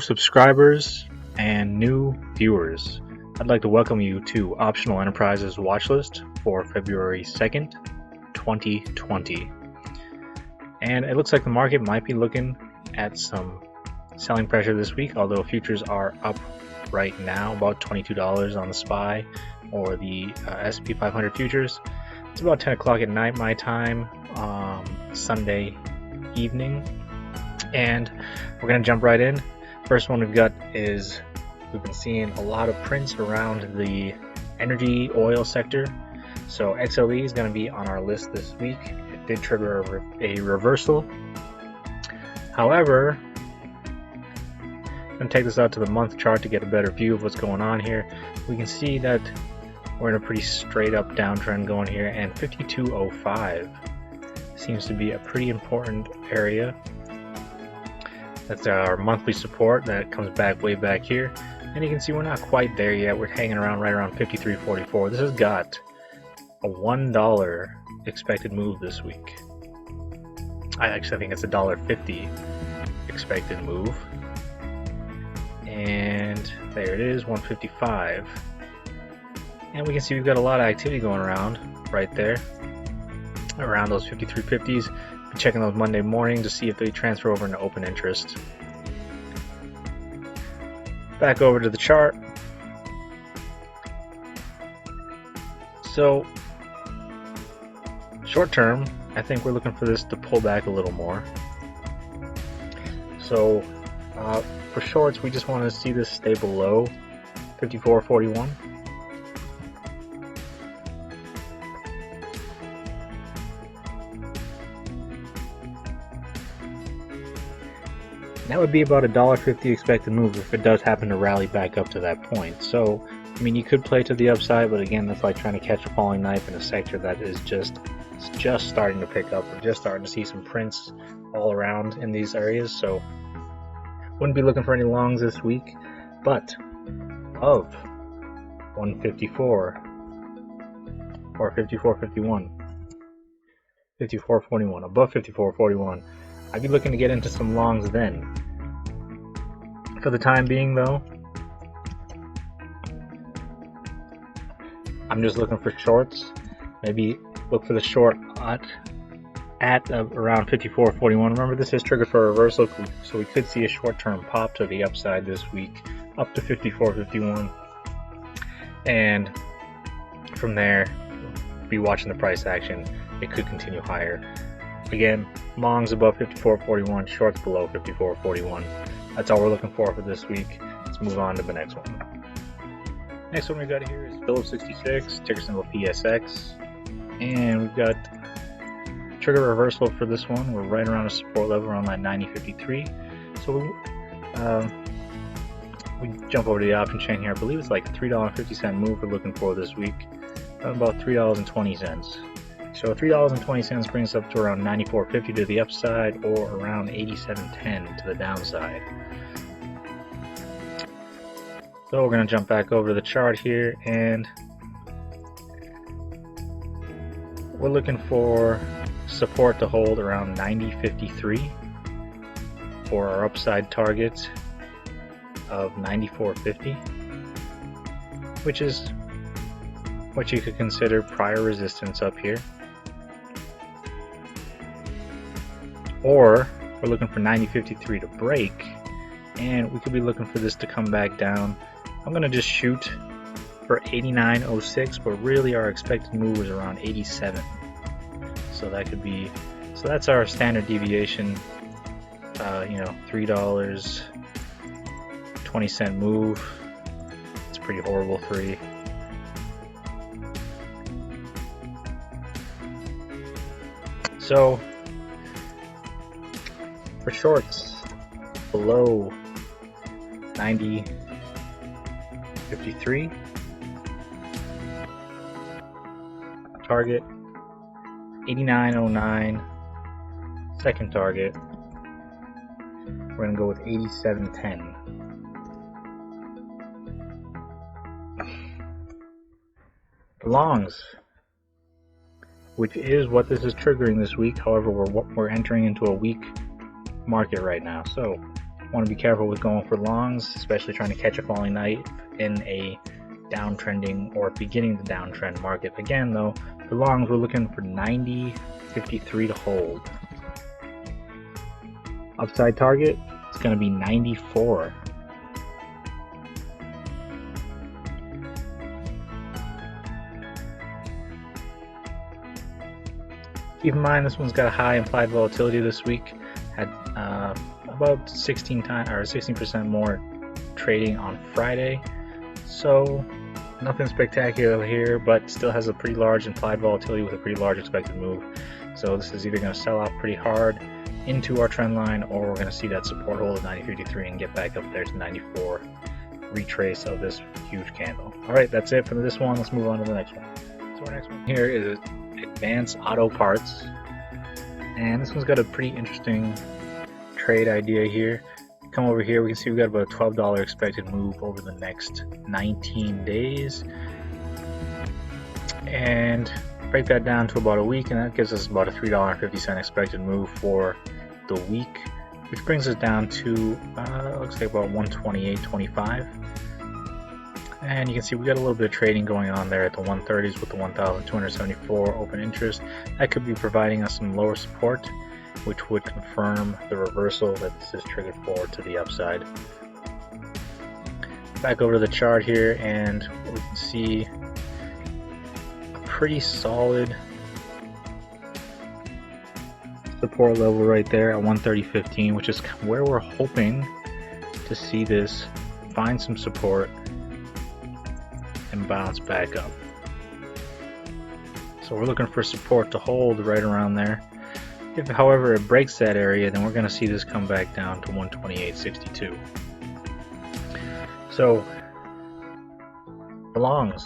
subscribers and new viewers. I'd like to welcome you to Optional Enterprises Watchlist for February 2nd, 2020. And it looks like the market might be looking at some selling pressure this week, although futures are up right now about $22 on the SPY or the S&P 500 futures. It's about 10 o'clock at night my time, Sunday evening, and we're going to jump right in. First one we've got is we've been seeing a lot of prints around the energy oil sector. So XLE is going to be on our list this week. It did trigger a reversal. However, I'm going to take this out to the month chart to get a better view of what's going on here. We can see that we're in a pretty straight up downtrend going here, and 52.05 seems to be a pretty important area. That's our monthly support that comes back way back here, and you can see we're not quite there yet. We're hanging around right around 53.44. This has got a $1 expected move this week. I actually think it's a $1.50 expected move, and there it is, 155. And we can see we've got a lot of activity going around right there around those 53.50s. Checking those Monday morning to see if they transfer over into open interest. Back over to the chart. So short term, I think we're looking for this to pull back a little more. So for shorts, we just want to see this stay below 54.41. That would be about a $1.50 expected move if it does happen to rally back up to that point. So, I mean, you could play to the upside, but again, that's like trying to catch a falling knife in a sector that is just starting to pick up. We're just starting to see some prints all around in these areas, so wouldn't be looking for any longs this week. But of 154 or 54.51, 54.41, above 54.41. I'd be looking to get into some longs then. For the time being though, I'm just looking for shorts. Maybe look for the short at around 54.41. Remember, this is triggered for a reversal, so we could see a short-term pop to the upside this week up to 54.51, and from there be watching the price action. It could continue higher. Again, longs above 54.41, shorts below 54.41. That's all we're looking for this week. Let's move on to the next one. Next one we got here is Phillips 66, ticker symbol PSX, and we've got trigger reversal for this one. We're right around a support level around that 90.53. So we jump over to the option chain here. I believe it's like a $3.50 move we're looking for this week, about $3.20. So $3.20 brings us up to around 94.50 to the upside, or around 87.10 to the downside. So we're going to jump back over to the chart here, and we're looking for support to hold around 90.53 for our upside target of 94.50, which is what you could consider prior resistance up here. Or we're looking for 90.53 to break, and we could be looking for this to come back down. I'm going to just shoot for 89.06, but really our expected move is around 87. So that could be, so that's our standard deviation, $3.20 move. It's a pretty horrible 3. So for shorts below 90.53, target 89.09, second target we're going to go with 87.10. Longs, which is what this is triggering this week. However, we're entering into a weak market right now. So Want to be careful with going for longs, especially trying to catch a falling knife in a downtrending or beginning the downtrend market. Again though, for longs we're looking for 90.53 to hold. Upside target is going to be 94. Keep in mind this one's got a high implied volatility this week. Had about 16% more trading on Friday. So nothing spectacular here, but still has a pretty large implied volatility with a pretty large expected move. So this is either going to sell off pretty hard into our trend line, or we're going to see that support hold at 90.53 and get back up there to 94, retrace of this huge candle. Alright, that's it for this one. Let's move on to the next one. So our next one here is Advanced Auto Parts, and this one's got a pretty interesting trade idea here. Come over here, we can see we've got about a $12 expected move over the next 19 days, and break that down to about a week, and that gives us about a $3.50 expected move for the week, which brings us down to looks like about 128.25. And you can see we got a little bit of trading going on there at the 130s with the 1,274 open interest. That could be providing us some lower support, which would confirm the reversal that this is triggered for to the upside. Back over to the chart here, and we can see a pretty solid support level right there at 130.15, which is where we're hoping to see this find some support and bounce back up. So we're looking for support to hold right around there. If however it breaks that area, then we're going to see this come back down to 128.62. So for longs,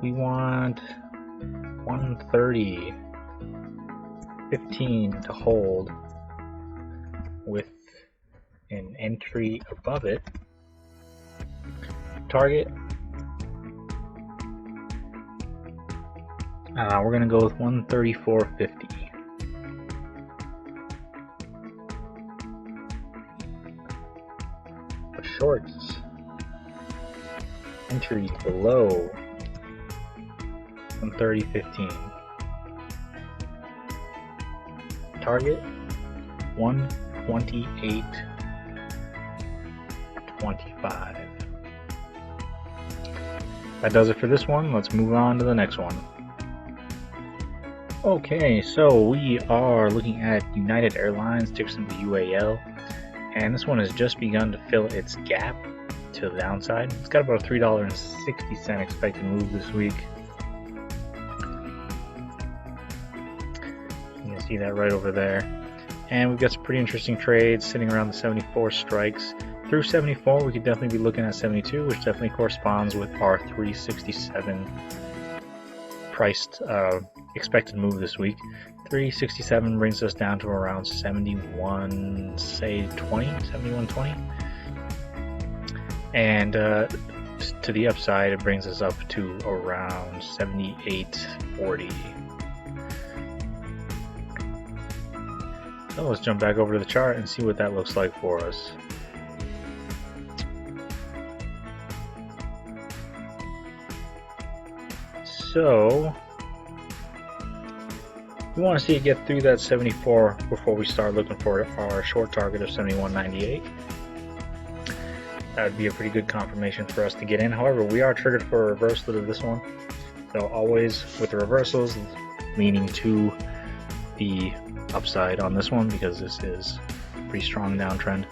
we want 130.15 to hold with an entry above it. Target, we're going to go with 134.50. For shorts, entry below 130.15. Target 128.25. That does it for this one. Let's move on to the next one. Okay, so we are looking at United Airlines, ticker symbol UAL, and this one has just begun to fill its gap to the downside. It's got about a $3.60 expected move this week. You can see that right over there. And we've got some pretty interesting trades sitting around the 74 strikes. Through 74, we could definitely be looking at 72, which definitely corresponds with our 367 priced expected move this week. 367 brings us down to around 71, say 71.20, and to the upside, it brings us up to around 78.40. So let's jump back over to the chart and see what that looks like for us. So we want to see it get through that 74 before we start looking for our short target of 71.98. That would be a pretty good confirmation for us to get in. However, we are triggered for a reversal of this one. So always with the reversals, leaning to the upside on this one because this is a pretty strong downtrend.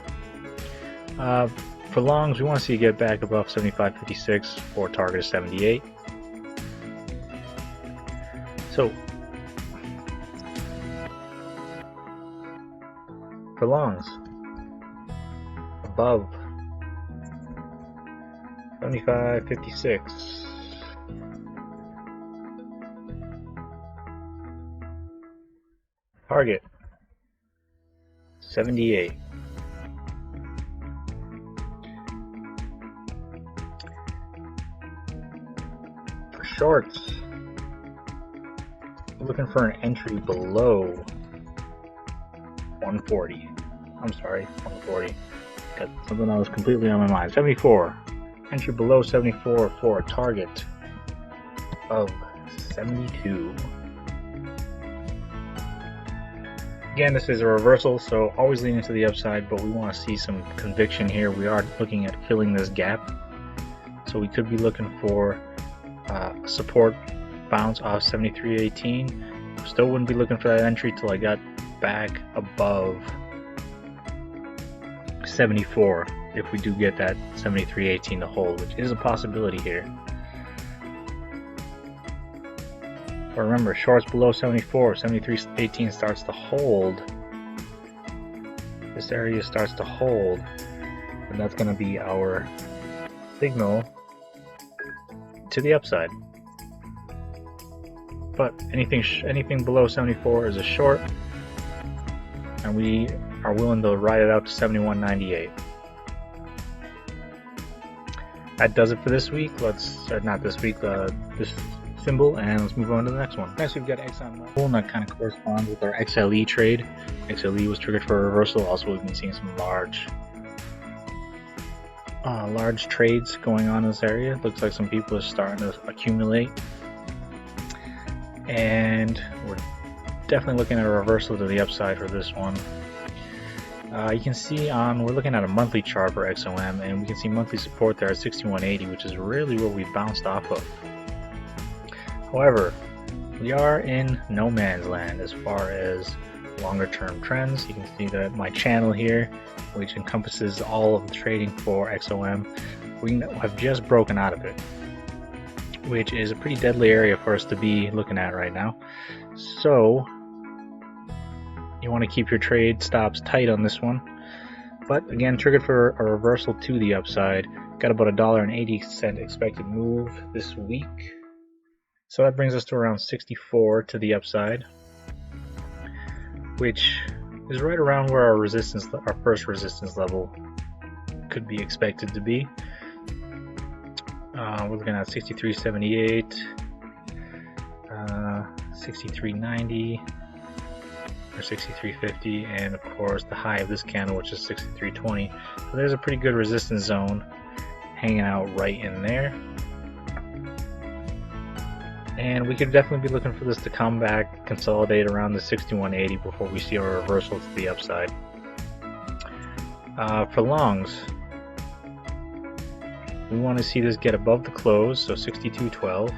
For longs, we want to see it get back above 75.56 for a target of 78. So for longs, above 75.56. Target 78. For shorts, we're looking for an entry below 140. I'm sorry, 140. Got something that was completely on my mind. 74. Entry below 74 for a target of 72. Again, this is a reversal, so always leaning to the upside, but we want to see some conviction here. We are looking at filling this gap, so we could be looking for support bounce off 73.18. Still wouldn't be looking for that entry till I got back above 74 if we do get that 73.18 to hold, which is a possibility here. But remember, shorts below 74, 73.18 starts to hold. This area starts to hold, and that's going to be our signal to the upside. But anything below 74 is a short, and we are willing to ride it out to 71.98. That does it for this week. This symbol, and let's move on to the next one. Next, we've got XM level, and that kind of corresponds with our XLE trade. XLE was triggered for a reversal. Also, we've been seeing some large trades going on in this area. Looks like some people are starting to accumulate, and we're definitely looking at a reversal to the upside for this one. You can see we're looking at a monthly chart for XOM, and we can see monthly support there at 61.80, which is really what we bounced off of. However, we are in no man's land as far as longer term trends. You can see that my channel here, which encompasses all of the trading for XOM, we have just broken out of it, which is a pretty deadly area for us to be looking at right now. So you want to keep your trade stops tight on this one. But again, triggered for a reversal to the upside. Got about $1.80 expected move this week. So that brings us to around 64 to the upside, which is right around where our first resistance level could be expected to be. We're looking at 63.78, 63.90, or 63.50, and of course the high of this candle, which is 63.20. So there's a pretty good resistance zone hanging out right in there. And we could definitely be looking for this to come back, consolidate around the 61.80 before we see a reversal to the upside. For longs, we want to see this get above the close, so 62.12.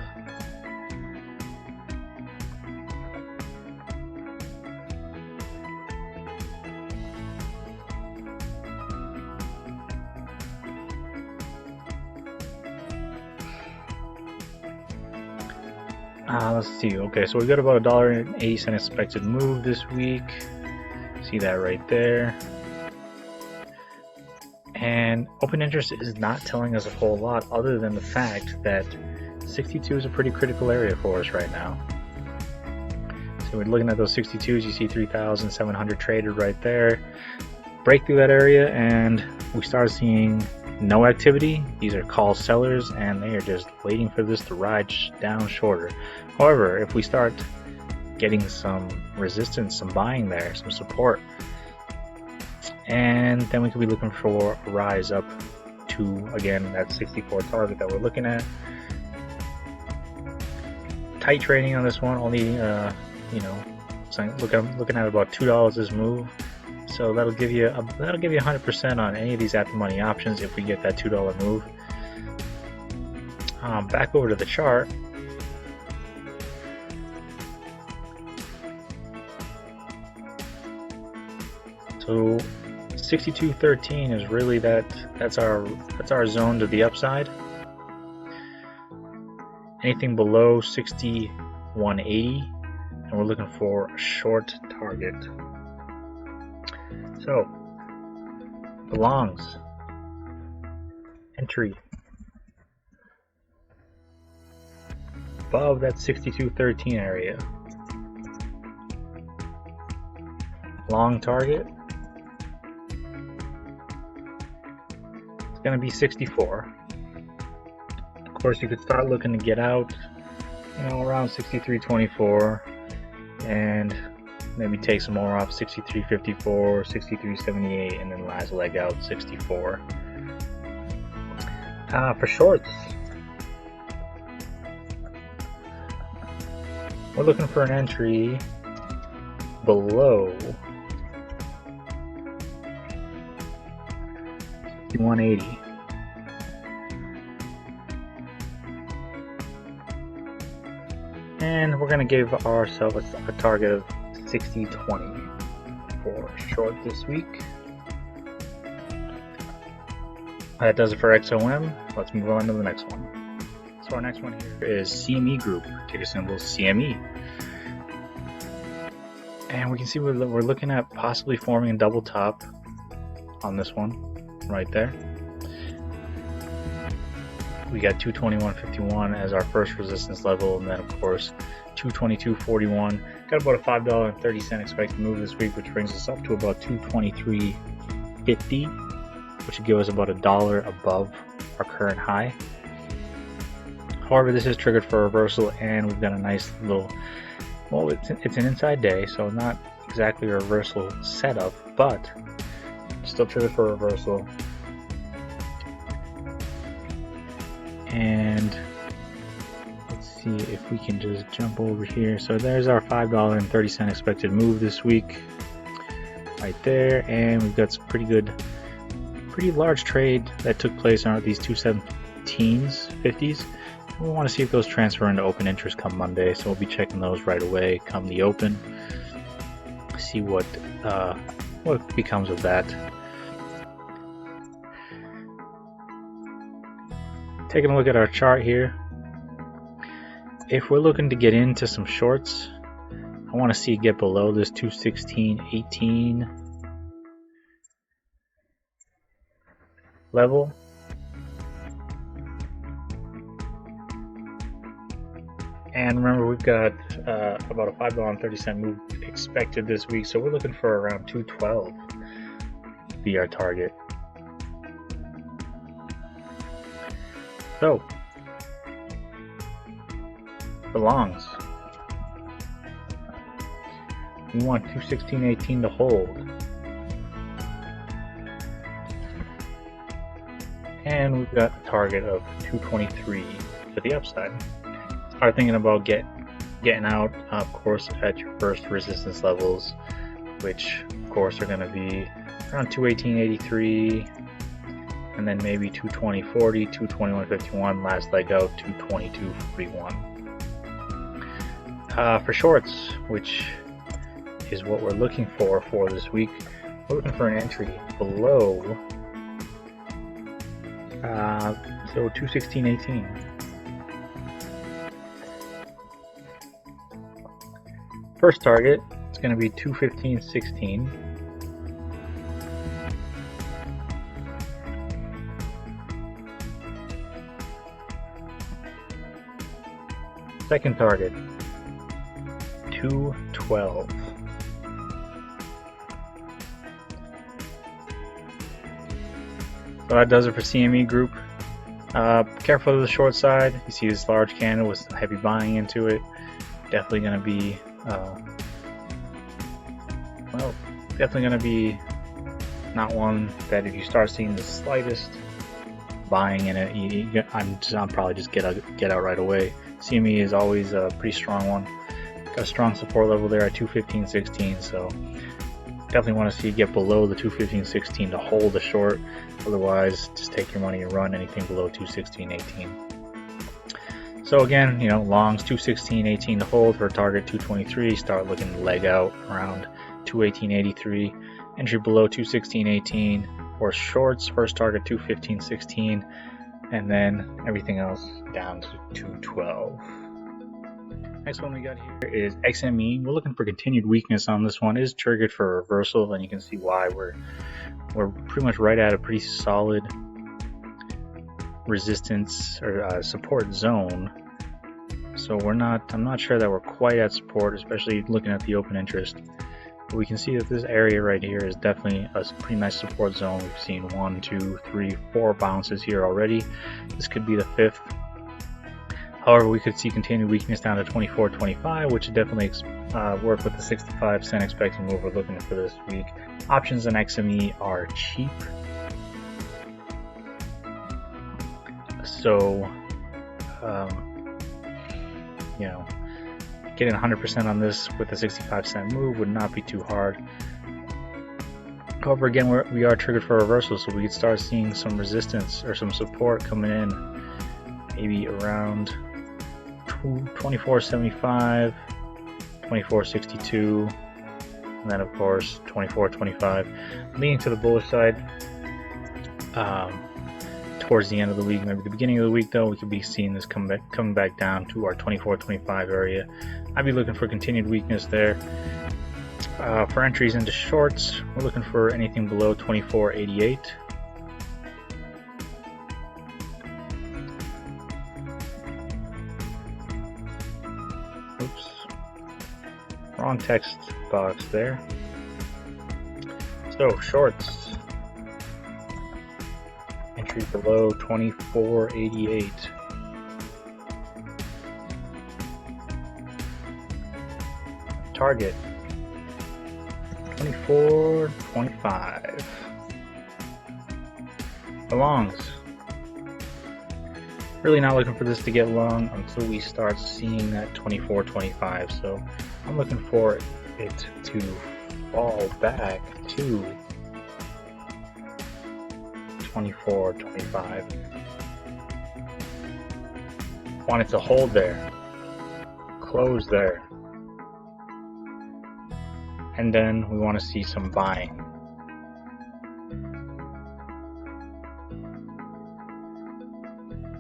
Let's see. Okay, so we got about $1.80 expected move this week. See that right there. And open interest is not telling us a whole lot other than the fact that 62 is a pretty critical area for us right now. So we're looking at those 62s, you see 3,700 traded right there. Break through that area and we start seeing no activity. These are call sellers and they are just waiting for this to ride down shorter. However, if we start getting some resistance, some buying there, some support, and then we could be looking for a rise up to, again, that 64 target that we're looking at. Tight trading on this one, only looking at about $2 this move. So that'll give you 100% on any of these at the money options if we get that $2 move. Back over to the chart. So 62.13 is really that's our zone to the upside. Anything below 61.80, and we're looking for a short target. So the longs, entry above that 62.13 area. Long target, it's going to be 64. Of course, you could start looking to get out, around 63.24, and maybe take some more off 63.54, 63.78, and then last leg out 64. For shorts, we're looking for an entry below 180. And we're going to give ourselves a target of 60.20 for short this week. That does it for XOM. Let's move on to the next one. So our next one here is CME Group, ticker symbol CME. And we can see we're looking at possibly forming a double top on this one, right there. We got 221.51 as our first resistance level, and then of course 222.41. Got about a $5.30 expected move this week, which brings us up to about 223.50, which would give us about $1 above our current high. However, this is triggered for a reversal, and we've got a nice little, well, it's an inside day, so not exactly a reversal setup, but still triggered for a reversal. And let's see if we can just jump over here. So there's our $5.30 expected move this week right there, and we've got some pretty large trade that took place on these 217s, 50s. We want to see if those transfer into open interest come Monday, so we'll be checking those right away come the open, see what becomes of that. Taking a look at our chart here, if we're looking to get into some shorts, I want to see it get below this 216.18 level. And remember, we've got about a $5.30 move expected this week, so we're looking for around 212 to be our target. So, the longs, we want 216.18 to hold, and we've got a target of 223 to the upside. Start thinking about getting out, of course, at your first resistance levels, which of course are going to be around 218.83. and then maybe 220.40, 221.51, last leg out 222.41. For shorts, which is what we're looking for this week, we're looking for an entry below 216.18. First target is going to be 215.16. Second target, 212. So that does it for CME Group. Careful to the short side. You see this large candle with heavy buying into it. Definitely going to be, not one that if you start seeing the slightest buying in it, I'm probably just get out right away. CME is always a pretty strong one. Got a strong support level there at 215.16, so definitely want to see it get below the 215.16 to hold the short. Otherwise, just take your money and run anything below 216.18. So again, longs 216.18 to hold for a target 223. Start looking to leg out around 218.83. Entry below 216.18. Or shorts, first target 215.16. And then everything else down to 212. Next one we got here is XME. We're looking for continued weakness on this one. It is triggered for a reversal, and you can see why. We're pretty much right at a pretty solid resistance or support zone. So I'm not sure that we're quite at support, especially looking at the open interest. But we can see that this area right here is definitely a pretty nice support zone. We've seen 1, 2, 3, 4 bounces here already. This could be the fifth. However, we could see continued weakness down to 24.25, which would definitely work with the 65-cent expected move we're looking for this week. Options in XME are cheap, so you know, getting 100% on this with a 65-cent move would not be too hard. However, again, we are triggered for a reversal, so we could start seeing some resistance or some support coming in, maybe around 24.75, 24.62, and then of course 24.25. Leaning to the bullish side towards the end of the week, maybe the beginning of the week though, we could be seeing this coming back down to our 24.25 area. I'd be looking for continued weakness there. For entries into shorts, we're looking for anything below 24.88. Oops, wrong text box there. So shorts, entry below 24.88. Target 24.25. The longs, really not looking for this to get long until we start seeing that 24.25. So I'm looking for it to fall back to 24.25. Want it to hold there, close there, and then we want to see some buying.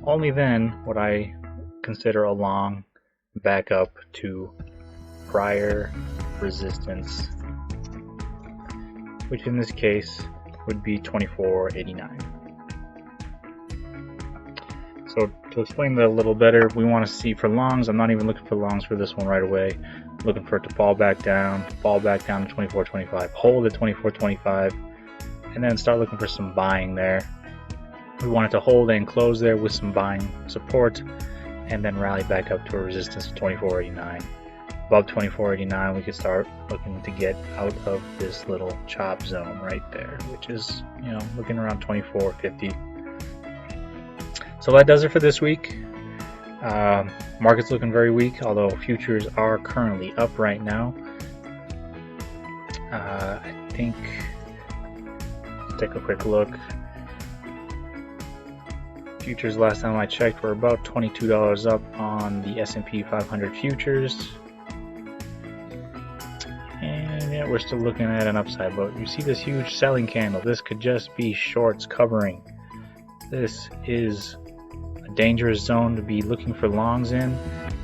Only then would I consider a long back up to prior resistance, which in this case would be 24.89. So to explain that a little better, we want to see for longs, I'm not even looking for longs for this one right away. I'm looking for it to fall back down to 24.25, hold at 24.25, and then start looking for some buying there. We want it to hold and close there with some buying support, and then rally back up to a resistance of 24.89. Above 24.89, we could start looking to get out of this little chop zone right there, which is, you know, looking around 24.50. So that does it for this week. Market's looking very weak, although futures are currently up right now. I think, let's take a quick look. Futures last time I checked were about $22 up on the S&P 500 futures. And yeah, we're still looking at an upside, but you see this huge selling candle. This could just be shorts covering. This is a dangerous zone to be looking for longs in.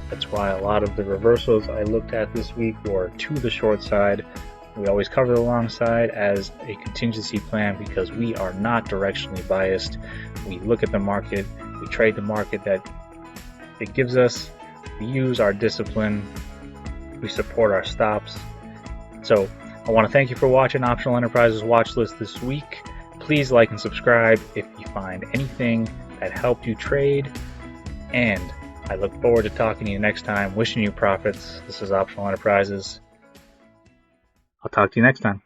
That's why a lot of the reversals I looked at this week were to the short side. We always cover the long side as a contingency plan because we are not directionally biased. We look at the market, we trade the market that it gives us, we use our discipline, we support our stops. So I want to thank you for watching Optional Enterprises Watch List this week. Please like and subscribe if you find anything that helped you trade, and I look forward to talking to you next time. Wishing you profits. This is Optional Enterprises. I'll talk to you next time.